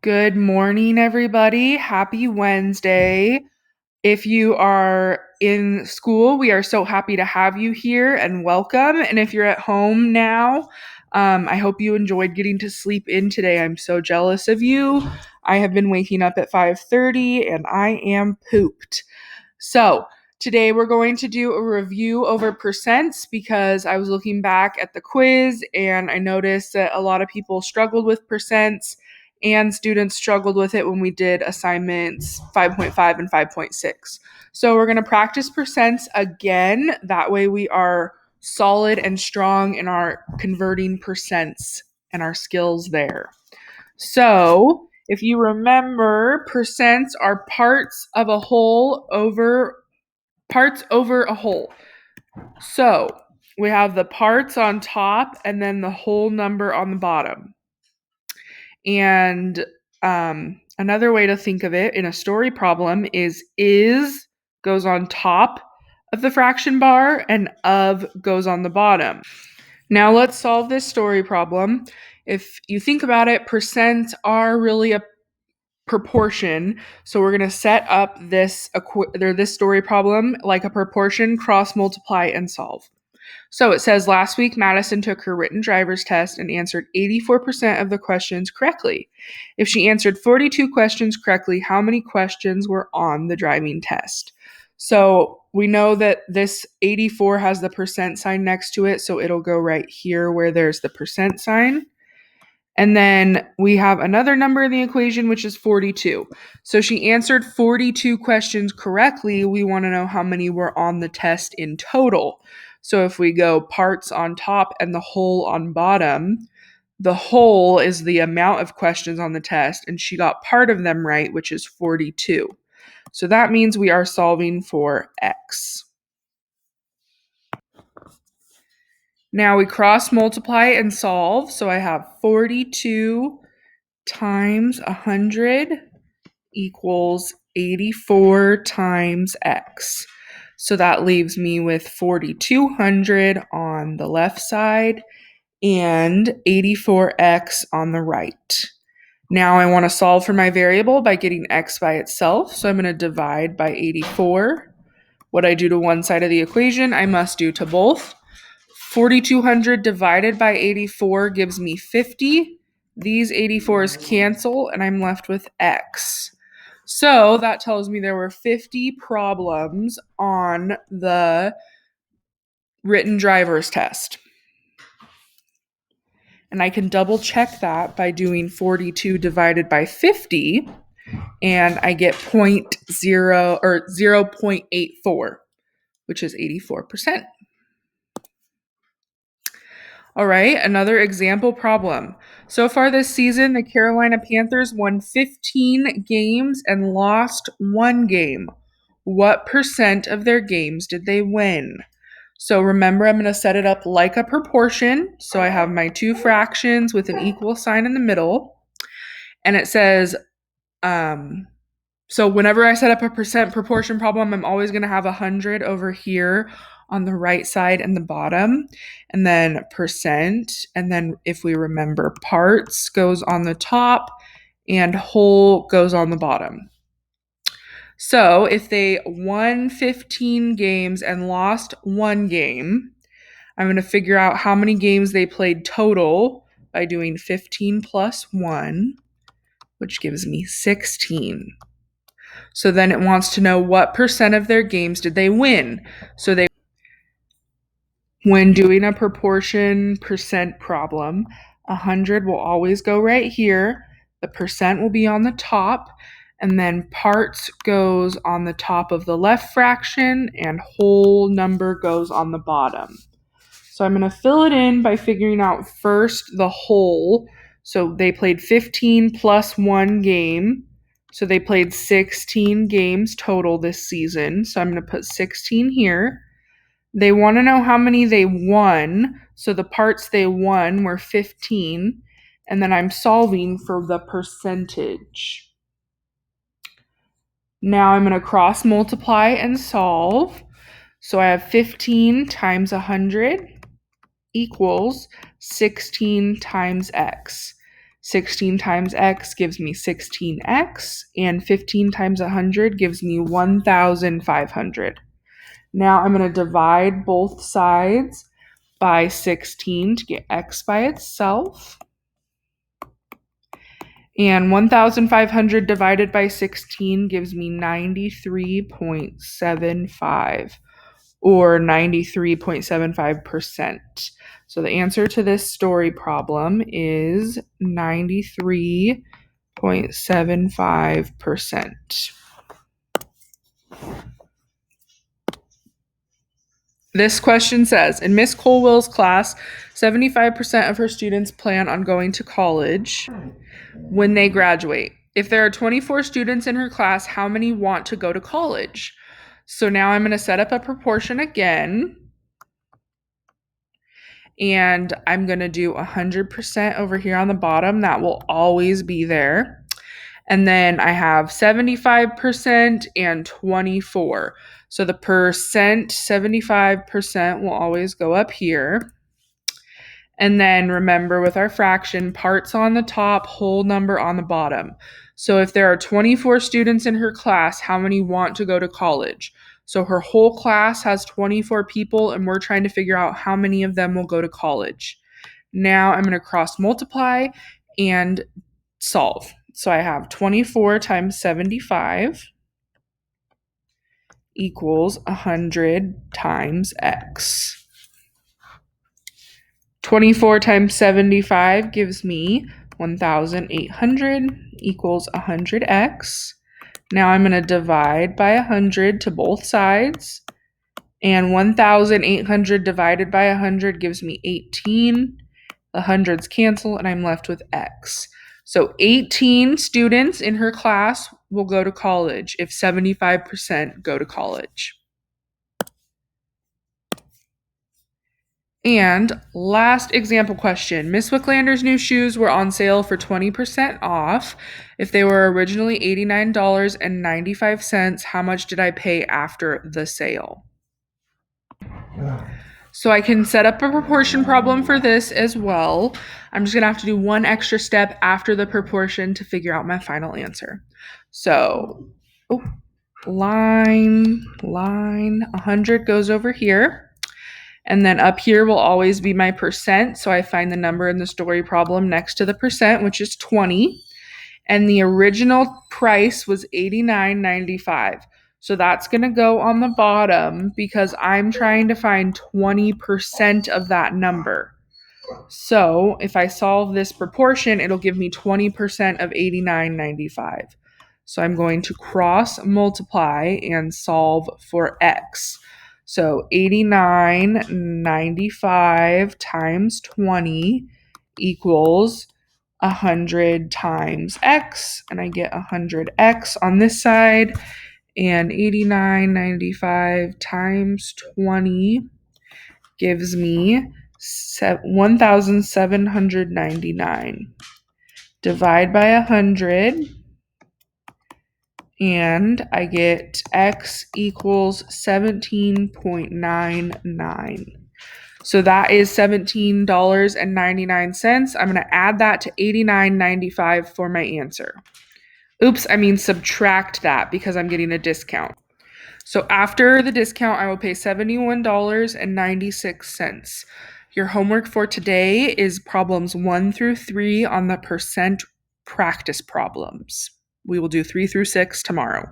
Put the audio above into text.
Good morning, everybody. Happy Wednesday. If you are in school, we are so happy to have you here and welcome. And if you're at home now, I hope you enjoyed getting to sleep in today. I'm so jealous of you. I have been waking up at 5:30 and I am pooped. So, today we're going to do a review over percents because I was looking back at the quiz and I noticed that a lot of people struggled with percents and students struggled with it when we did assignments 5.5 and 5.6. So, we're going to practice percents again. That way, we are solid and strong in our converting percents and our skills there. So, if you remember, percents are parts over a whole. So, we have the parts on top and then the whole number on the bottom. And another way to think of it in a story problem is goes on top of the fraction bar and of goes on the bottom. Now let's solve this story problem. If you think about it, percents are really a proportion. So we're going to set up this story problem like a proportion, cross multiply, and solve. So it says last week Madison took her written driver's test and answered 84% of the questions correctly. If she answered 42 questions correctly, how many questions were on the driving test? So we know that this 84 has the percent sign next to it, so it'll go right here where there's the percent sign. And then we have another number in the equation, which is 42. So she answered 42 questions correctly. We want to know how many were on the test in total. So if we go parts on top and the whole on bottom, the whole is the amount of questions on the test, and she got part of them right, which is 42. So that means we are solving for x. Now we cross multiply and solve. So I have 42 times 100 equals 84 times x. So that leaves me with 4,200 on the left side and 84x on the right. Now I want to solve for my variable by getting x by itself. So I'm going to divide by 84. What I do to one side of the equation, I must do to both. 4,200 divided by 84 gives me 50. These 84s cancel, and I'm left with x. So that tells me there were 50 problems on the written driver's test. And I can double check that by doing 42 divided by 50, and I get 0.84, which is 84%. All right, another example problem. So far this season, the Carolina Panthers won 15 games and lost 1 game. What percent of their games did they win? So remember, I'm going to set it up like a proportion. So I have my two fractions with an equal sign in the middle. And it says, so whenever I set up a percent proportion problem, I'm always going to have 100 over here on the right side and the bottom, and then percent, and then if we remember, parts goes on the top and whole goes on the bottom. So if they won 15 games and lost 1 game, I'm going to figure out how many games they played total by doing 15 plus 1, which gives me 16. So then it wants to know what percent of their games did they win. So when doing a proportion percent problem, 100 will always go right here. The percent will be on the top, and then parts goes on the top of the left fraction, and whole number goes on the bottom. So I'm going to fill it in by figuring out first the whole. So they played 15 plus 1 game. So they played 16 games total this season. So I'm going to put 16 here. They want to know how many they won. So the parts they won were 15. And then I'm solving for the percentage. Now I'm going to cross multiply and solve. So I have 15 times 100 equals 16 times x. 16 times x gives me 16x, and 15 times 100 gives me 1,500. Now I'm going to divide both sides by 16 to get x by itself. And 1,500 divided by 16 gives me 93.75, or 93.75%. So the answer to this story problem is 93.75%. This question says, in Miss Colwell's class, 75% of her students plan on going to college when they graduate. If there are 24 students in her class, how many want to go to college? So now I'm going to set up a proportion again. And I'm going to do 100% over here on the bottom. That will always be there. And then I have 75% and 24. So the percent, 75% will always go up here. And then remember, with our fraction, parts on the top, whole number on the bottom. So if there are 24 students in her class, how many want to go to college? So her whole class has 24 people, and we're trying to figure out how many of them will go to college. Now I'm going to cross multiply and solve. So I have 24 times 75 equals 100 times x. 24 times 75 gives me 1,800 equals 100x. Now I'm going to divide by 100 to both sides. And 1,800 divided by 100 gives me 18. The hundreds cancel, and I'm left with x. So 18 students in her class will go to college if 75% go to college. And last example question. Miss Wicklander's new shoes were on sale for 20% off. If they were originally $89.95, how much did I pay after the sale? So I can set up a proportion problem for this as well. I'm just going to have to do one extra step after the proportion to figure out my final answer. So, line, 100 goes over here. And then up here will always be my percent. So I find the number in the story problem next to the percent, which is 20. And the original price was $89.95. So that's going to go on the bottom because I'm trying to find 20% of that number. So if I solve this proportion, it'll give me 20% of $89.95. So I'm going to cross multiply and solve for x. So 89.95 times 20 equals 100 times x, and I get 100x on this side, and 89.95 times 20 gives me 1,799. Divide by 100, and I get x equals 17.99. So that is $17.99. I'm going to add that to $89.95 for my answer. Subtract that because I'm getting a discount. So after the discount, I will pay $71.96. Your homework for today is problems 1 through 3 on the percent practice problems. We will do 3 through 6 tomorrow.